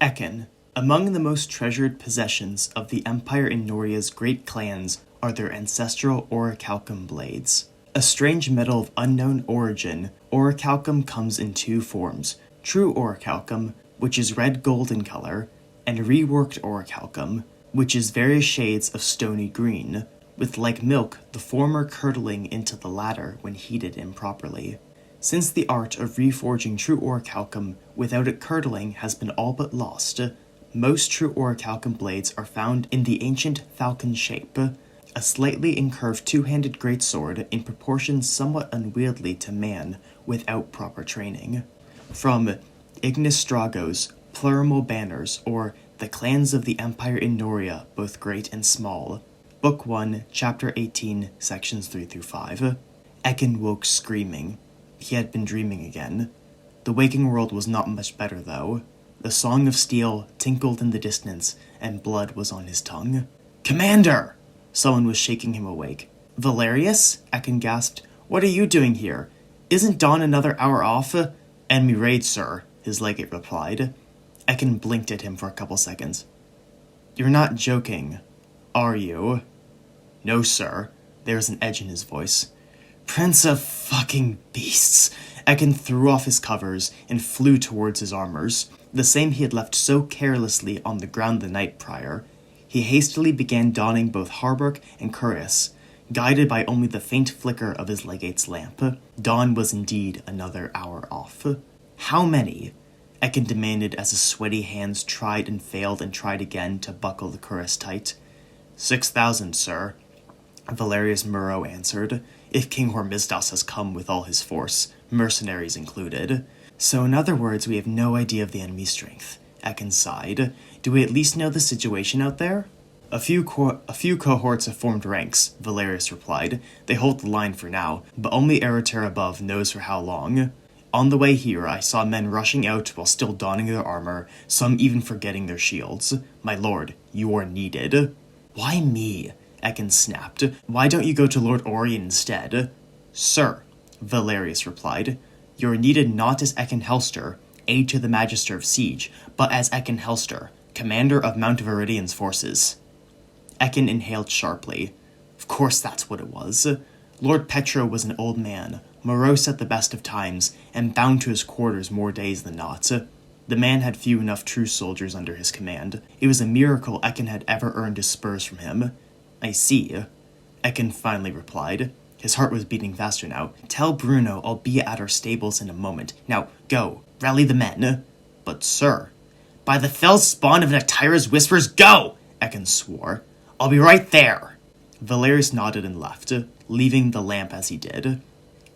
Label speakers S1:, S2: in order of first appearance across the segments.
S1: Ekkin. Among the most treasured possessions of the Empire in Noria's great clans are their ancestral orichalcum blades. A strange metal of unknown origin, orichalcum comes in two forms: true orichalcum, which is red-gold in color, and reworked orichalcum, which is various shades of stony green, with, like milk, the former curdling into the latter when heated improperly. Since the art of reforging true orichalcum without it curdling has been all but lost, most true orichalcum blades are found in the ancient falcon shape, a slightly incurved two-handed greatsword in proportions somewhat unwieldy to man without proper training. From Ignis Strago's Plurimal Banners, or The Clans of the Empire in Noria, Both Great and Small, Book 1, Chapter 18, Sections 3-5. Ekkin woke screaming. He had been dreaming again. The waking world was not much better, though. The song of steel tinkled in the distance, and blood was on his tongue. "Commander!" Someone was shaking him awake. "Valerius?" Ekkin gasped. "What are you doing here? Isn't dawn another hour off?" "Enemy raid, sir," his legate replied. Ekkin blinked at him for a couple seconds. "You're not joking, are you?" "No, sir." There was an edge in his voice. "Prince of fucking beasts!" Ekkin threw off his covers and flew towards his armors, the same he had left so carelessly on the ground the night prior. He hastily began donning both hauberk and cuirass, guided by only the faint flicker of his legate's lamp. Dawn was indeed another hour off. "How many?" Ekkin demanded as his sweaty hands tried and failed and tried again to buckle the cuirass tight. 6,000, sir," Valerius Muro answered. "If King Hormisdas has come with all his force, mercenaries included." "So in other words, we have no idea of the enemy's strength," Ekkin sighed. "Do we at least know the situation out there?" A few cohorts have formed ranks," Valerius replied. "They hold the line for now, but only Ereter above knows for how long. On the way here, I saw men rushing out while still donning their armor, some even forgetting their shields. My lord, you are needed." "Why me?" Ekkin snapped. "Why don't you go to Lord Orion instead?" "Sir," Valerius replied, "you're needed not as Ekkin Helster, aide to the Magister of Siege, but as Ekkin Helster, commander of Mount Viridian's forces." Ekkin inhaled sharply. Of course that's what it was. Lord Petro was an old man, morose at the best of times, and bound to his quarters more days than not. The man had few enough true soldiers under his command. It was a miracle Ekkin had ever earned his spurs from him. "I see," Ekkin finally replied. His heart was beating faster now. "Tell Bruno I'll be at our stables in a moment. Now, go, rally the men." "But sir..." "By the fell spawn of Nectyra's whispers, go!" Ekkin swore. "I'll be right there." Valerius nodded and left, leaving the lamp as he did.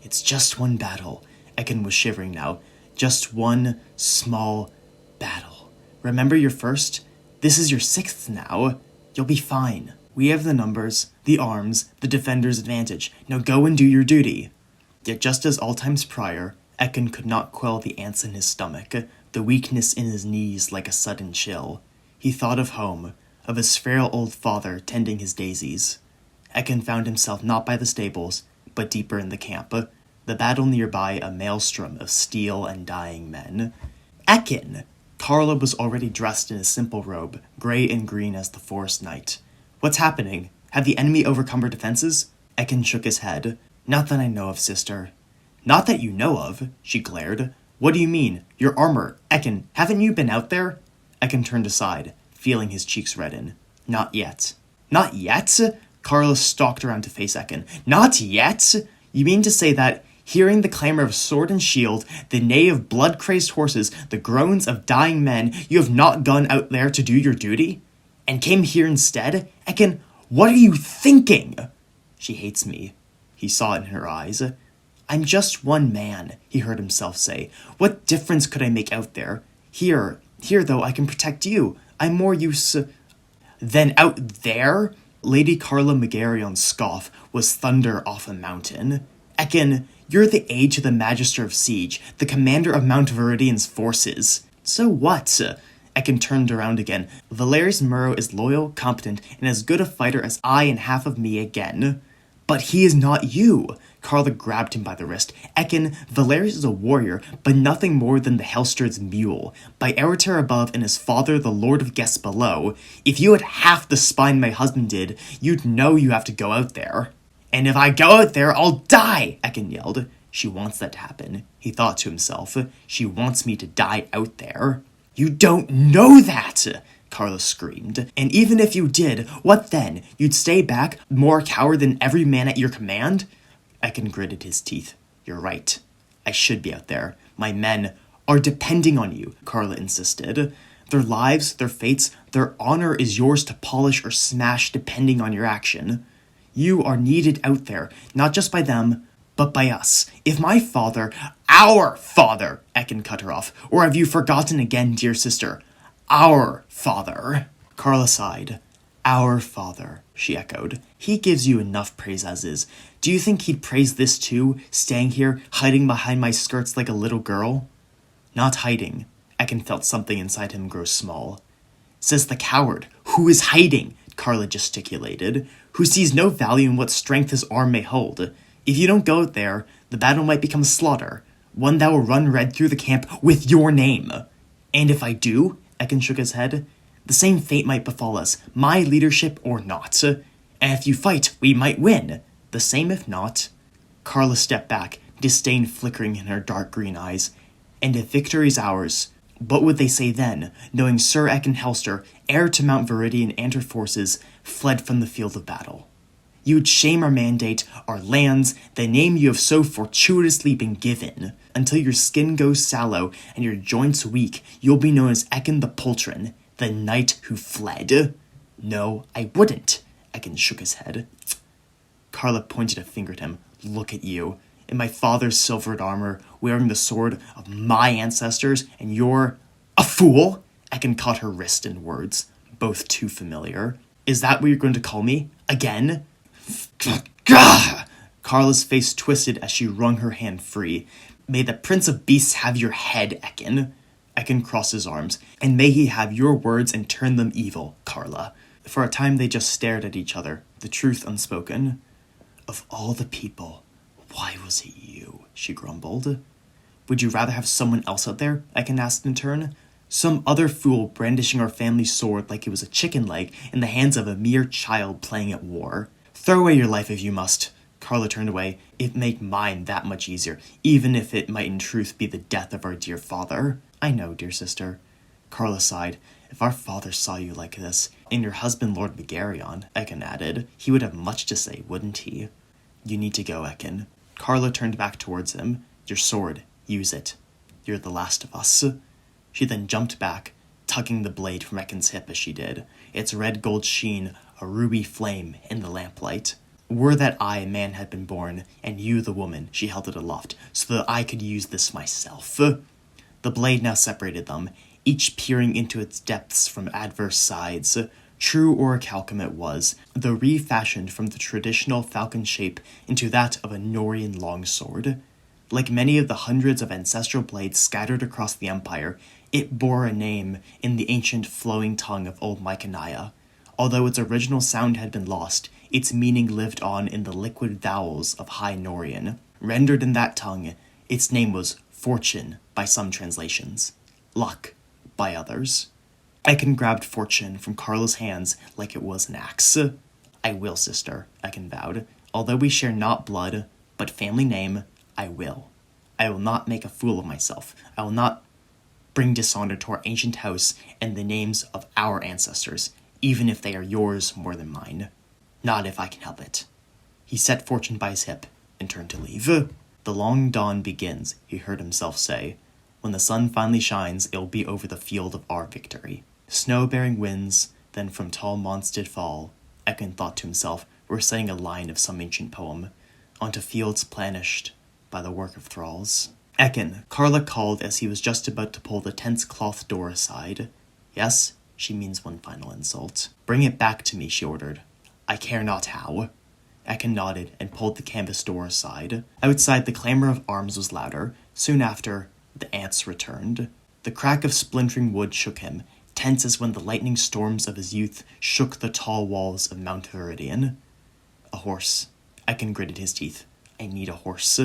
S1: "It's just one battle." Ekkin was shivering now. "Just one small battle. Remember your first? This is your sixth now. You'll be fine. We have the numbers, the arms, the defender's advantage. Now go and do your duty." Yet just as all times prior, Ekkin could not quell the ants in his stomach, the weakness in his knees like a sudden chill. He thought of home, of his frail old father tending his daisies. Ekkin found himself not by the stables, but deeper in the camp, the battle nearby a maelstrom of steel and dying men. "Ekkin!" Carla was already dressed in a simple robe, gray and green as the forest night. "What's happening? Have the enemy overcome our defenses?" Ekkin shook his head. "Not that I know of, sister." "Not that you know of?" she glared. "What do you mean? Your armor, Ekkin, haven't you been out there?" Ekkin turned aside, feeling his cheeks redden. "Not yet." "Not yet?" Carla stalked around to face Ekkin. "Not yet? You mean to say that, hearing the clamor of sword and shield, the neigh of blood-crazed horses, the groans of dying men, you have not gone out there to do your duty? And came here instead? Ekkin, what are you thinking?" "She hates me." He saw it in her eyes. "I'm just one man," he heard himself say. "What difference could I make out there? Here, though, I can protect you. I'm more use..." "Than out there?" Lady Carla Megarion's scoff was thunder off a mountain. "Ekkin, you're the aide to the Magister of Siege, the commander of Mount Viridian's forces. So what?" Ekkin turned around again. "Valerius Muro is loyal, competent, and as good a fighter as I and half of me again." But he is not you. Carla grabbed him by the wrist. Ekkin, Valerius is a warrior, but nothing more than the Hellsturd's mule. By Ereter above and his father, the Lord of Guests below, if you had half the spine my husband did, you'd know you have to go out there. And if I go out there, I'll die, Ekkin yelled. She wants that to happen, he thought to himself. She wants me to die out there. You don't know that, Carla screamed. And even if you did, what then? You'd stay back, more a coward than every man at your command? Ekkin gritted his teeth. You're right. I should be out there. My men are depending on you, Carla insisted. Their lives, their fates, their honor is yours to polish or smash depending on your action. You are needed out there, not just by them, but by us. If my father, our father, Ekkin cut her off, or have you forgotten again, dear sister? Our father. Carla sighed. Our father, she echoed. He gives you enough praise as is. Do you think he'd praise this too, staying here, hiding behind my skirts like a little girl? Not hiding. Ekkin felt something inside him grow small. Says the coward, who is hiding, Carla gesticulated, who sees no value in what strength his arm may hold. If you don't go out there, the battle might become slaughter, one that will run red through the camp with your name. And if I do, Ekkin shook his head, the same fate might befall us, my leadership or not. And if you fight, we might win. The same if not. Carla stepped back, disdain flickering in her dark green eyes. And if victory's ours, what would they say then, knowing Sir Ekkin Hellster, heir to Mount Viridian and her forces, fled from the field of battle? You would shame our mandate, our lands, the name you have so fortuitously been given. Until your skin goes sallow and your joints weak, you'll be known as Ekkin the Poltron, the knight who fled. No, I wouldn't. Ekkin shook his head. Carla pointed a finger at him. Look at you. In my father's silvered armor, wearing the sword of my ancestors, and you're a fool? Ekkin caught her wrist in words, both too familiar. Is that what you're going to call me? Again? Gah! Carla's face twisted as she wrung her hand free. May the Prince of Beasts have your head, Ekkin. Ekkin crossed his arms. And may he have your words and turn them evil, Carla. For a time they just stared at each other, the truth unspoken. Of all the people, why was it you? She grumbled. Would you rather have someone else out there? Ekkin asked in turn. Some other fool brandishing our family sword like it was a chicken leg in the hands of a mere child playing at war. Throw away your life if you must. Carla turned away. It'd make mine that much easier, even if it might in truth be the death of our dear father. I know, dear sister. Carla sighed. If our father saw you like this, and your husband Lord Megarion, Ekkin added, he would have much to say, wouldn't he? You need to go, Ekkin. Carla turned back towards him. Your sword. Use it. You're the last of us. She then jumped back, tugging the blade from Ekkin's hip as she did, its red gold sheen a ruby flame in the lamplight. Were that I, a man, had been born, and you, the woman, she held it aloft, so that I could use this myself. The blade now separated them, each peering into its depths from adverse sides. True orichalcum it was, though refashioned from the traditional falcon shape into that of a Norian longsword. Like many of the hundreds of ancestral blades scattered across the Empire, it bore a name in the ancient flowing tongue of Old Myconaya. Although its original sound had been lost, its meaning lived on in the liquid vowels of High Norian. Rendered in that tongue, its name was Fortune by some translations, Luck by others. Ekkin grabbed Fortune from Carla's hands like it was an axe. I will, sister, Ekkin vowed. Although we share not blood, but family name, I will. I will not make a fool of myself. I will not bring dishonor to our ancient house and the names of our ancestors, even if they are yours more than mine. Not if I can help it. He set Fortune by his hip and turned to leave. The long dawn begins, he heard himself say. When the sun finally shines, it will be over the field of our victory. Snow-bearing winds, then from tall monts did fall, Ekkin thought to himself, reciting a line of some ancient poem, onto fields planished by the work of thralls. Ekkin, Carla called as he was just about to pull the tense cloth door aside. Yes, she means one final insult. Bring it back to me, she ordered. I care not how. Ekkin nodded and pulled the canvas door aside. Outside, the clamor of arms was louder. Soon after, the ants returned. The crack of splintering wood shook him, tense as when the lightning storms of his youth shook the tall walls of Mount Viridian. A horse. Ekkin gritted his teeth. I need a horse.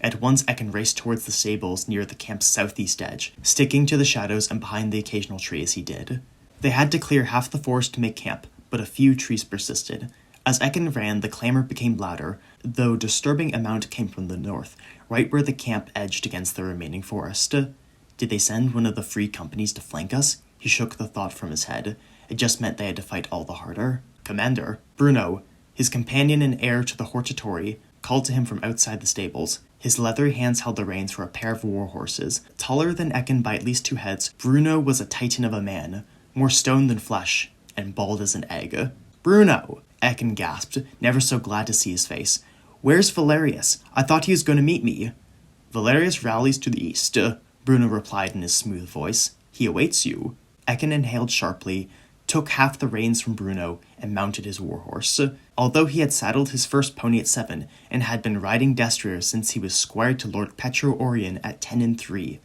S1: At once Ekkin raced towards the stables near the camp's southeast edge, sticking to the shadows and behind the occasional tree as he did. They had to clear half the forest to make camp, but a few trees persisted. As Ekkin ran, the clamor became louder, though a disturbing amount came from the north, right where the camp edged against the remaining forest. Did they send one of the free companies to flank us? He shook the thought from his head. It just meant they had to fight all the harder. Commander, Bruno, his companion and heir to the hortatori, called to him from outside the stables. His leathery hands held the reins for a pair of war horses. Taller than Ekkin by at least 2 heads, Bruno was a titan of a man, more stone than flesh, and bald as an egg. Bruno! Ekkin gasped, never so glad to see his face. Where's Valerius? I thought he was going to meet me. Valerius rallies to the east, Bruno replied in his smooth voice. He awaits you. Ekkin inhaled sharply, took half the reins from Bruno, and mounted his warhorse. Although he had saddled his first pony at 7, and had been riding destrier since he was squire to Lord Petro Orion at 10 and 3,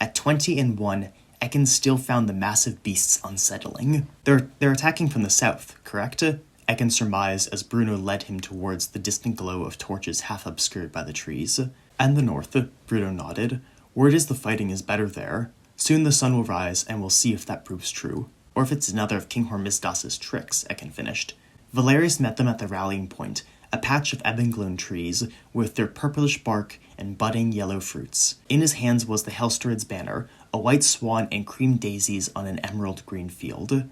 S1: at 20 and 1, Ekkin still found the massive beasts unsettling. They're attacking from the south, correct? Ekkin surmised as Bruno led him towards the distant glow of torches half obscured by the trees. And the north, Bruno nodded. Word is the fighting is better there. Soon the sun will rise, and we'll see if that proves true. Or if it's another of King Hormisdas' tricks, Ekkin finished. Valerius met them at the rallying point, a patch of ebon-glown trees with their purplish bark and budding yellow fruits. In his hands was the Helstrid's banner, a white swan and cream daisies on an emerald-green field.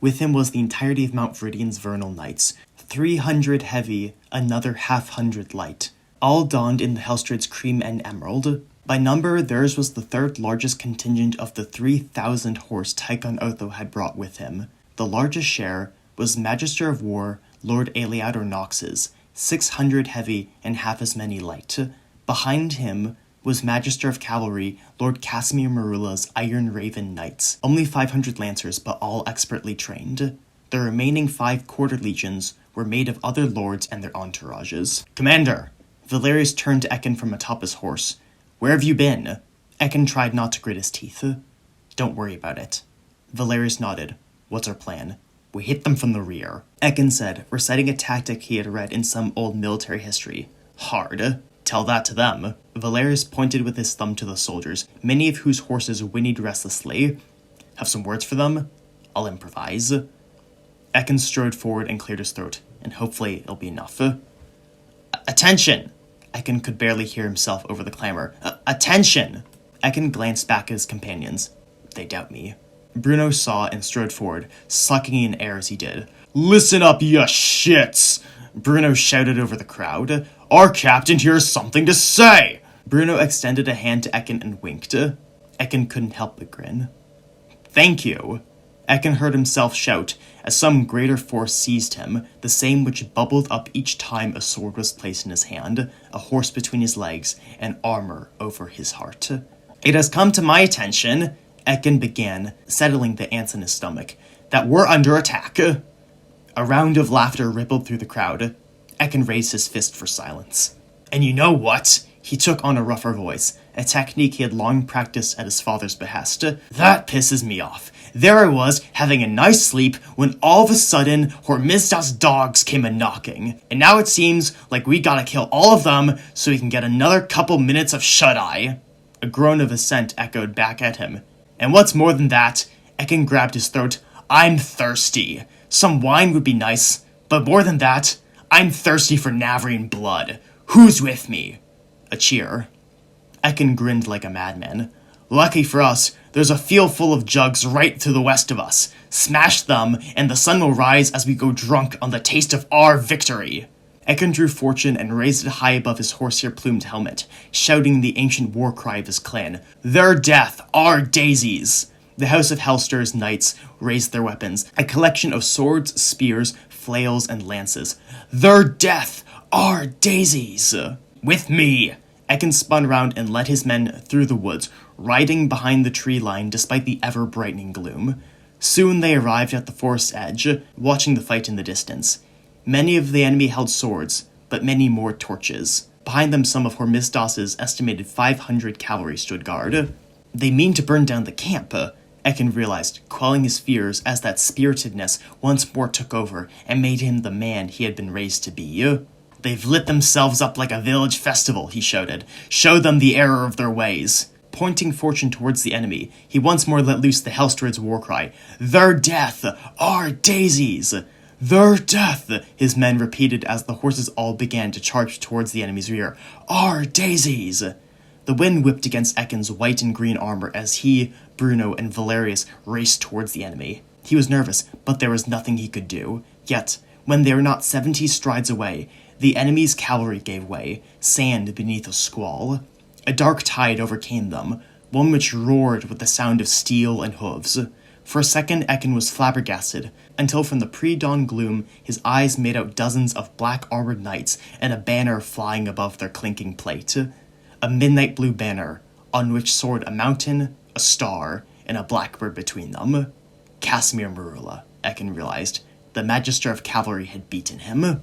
S1: With him was the entirety of Mount Viridian's vernal knights, 300 heavy, another 100 light, all donned in the Helstrid's cream and emerald. By number, theirs was the 3rd largest contingent of the 3,000 horse Tychon Otho had brought with him. The largest share was Magister of War, Lord Eliador Nox's, 600 heavy and half as many light. Behind him was Magister of Cavalry, Lord Casimir Marula's Iron Raven Knights, only 500 lancers but all expertly trained. The remaining 5 quarter legions were made of other lords and their entourages. Commander! Valerius turned to Ekkin from atop his horse. Where have you been? Ekkin tried not to grit his teeth. Don't worry about it. Valerius nodded. What's our plan? We hit them from the rear. Ekkin said, reciting a tactic he had read in some old military history. Hard. Tell that to them. Valerius pointed with his thumb to the soldiers, many of whose horses whinnied restlessly. Have some words for them? I'll improvise. Ekkin strode forward and cleared his throat, and hopefully it'll be enough. Attention! Ekkin could barely hear himself over the clamor. Attention! Ekkin glanced back at his companions. They doubt me. Bruno saw and strode forward, sucking in air as he did. Listen up, ya shits! Bruno shouted over the crowd. Our captain here has something to say! Bruno extended a hand to Ekkin and winked. Ekkin couldn't help but grin. Thank you. Ekkin heard himself shout, as some greater force seized him, the same which bubbled up each time a sword was placed in his hand, a horse between his legs, and armor over his heart. It has come to my attention, Ekkin began, settling the ants in his stomach, that we're under attack. A round of laughter rippled through the crowd. Ekkin raised his fist for silence. And you know what? He took on a rougher voice, a technique he had long practiced at his father's behest. That pisses me off. There I was, having a nice sleep, when all of a sudden, Hormisdas' dogs came a-knocking. And now it seems like we gotta kill all of them so we can get another couple minutes of shut-eye. A groan of assent echoed back at him. And what's more than that, Ekkin grabbed his throat. I'm thirsty. Some wine would be nice, but more than that, I'm thirsty for Navarine blood. Who's with me? A cheer. Ekkin grinned like a madman. Lucky for us, there's a field full of jugs right to the west of us. Smash them, and the sun will rise as we go drunk on the taste of our victory. Ekkin drew fortune and raised it high above his horsehair-plumed helmet, shouting the ancient war cry of his clan. Their death, our daisies! The House of Helster's knights raised their weapons, a collection of swords, spears, flails, and lances. Their death, our daisies! With me! Ekkin spun round and led his men through the woods, riding behind the tree line despite the ever-brightening gloom. Soon they arrived at the forest's edge, watching the fight in the distance. Many of the enemy held swords, but many more torches. Behind them some of Hormisdas' estimated 500 cavalry stood guard. They mean to burn down the camp, Ekkin realized, quelling his fears as that spiritedness once more took over and made him the man he had been raised to be. "They've lit themselves up like a village festival," he shouted. "Show them the error of their ways." Pointing Fortune towards the enemy, he once more let loose the Hellstrid's war cry. "Their death! Our daisies!" "Their death!" his men repeated as the horses all began to charge towards the enemy's rear. "Our daisies!" The wind whipped against Ekkin's white and green armor as he, Bruno, and Valerius raced towards the enemy. He was nervous, but there was nothing he could do. Yet, when they were not 70 strides away, the enemy's cavalry gave way, sand beneath a squall. A dark tide overcame them, one which roared with the sound of steel and hooves. For a second, Ekkin was flabbergasted, until from the pre-dawn gloom his eyes made out dozens of black-armored knights and a banner flying above their clinking plate. A midnight blue banner, on which soared a mountain, a star, and a blackbird between them. Casimir Marula, Ekkin realized. The Magister of Cavalry had beaten him.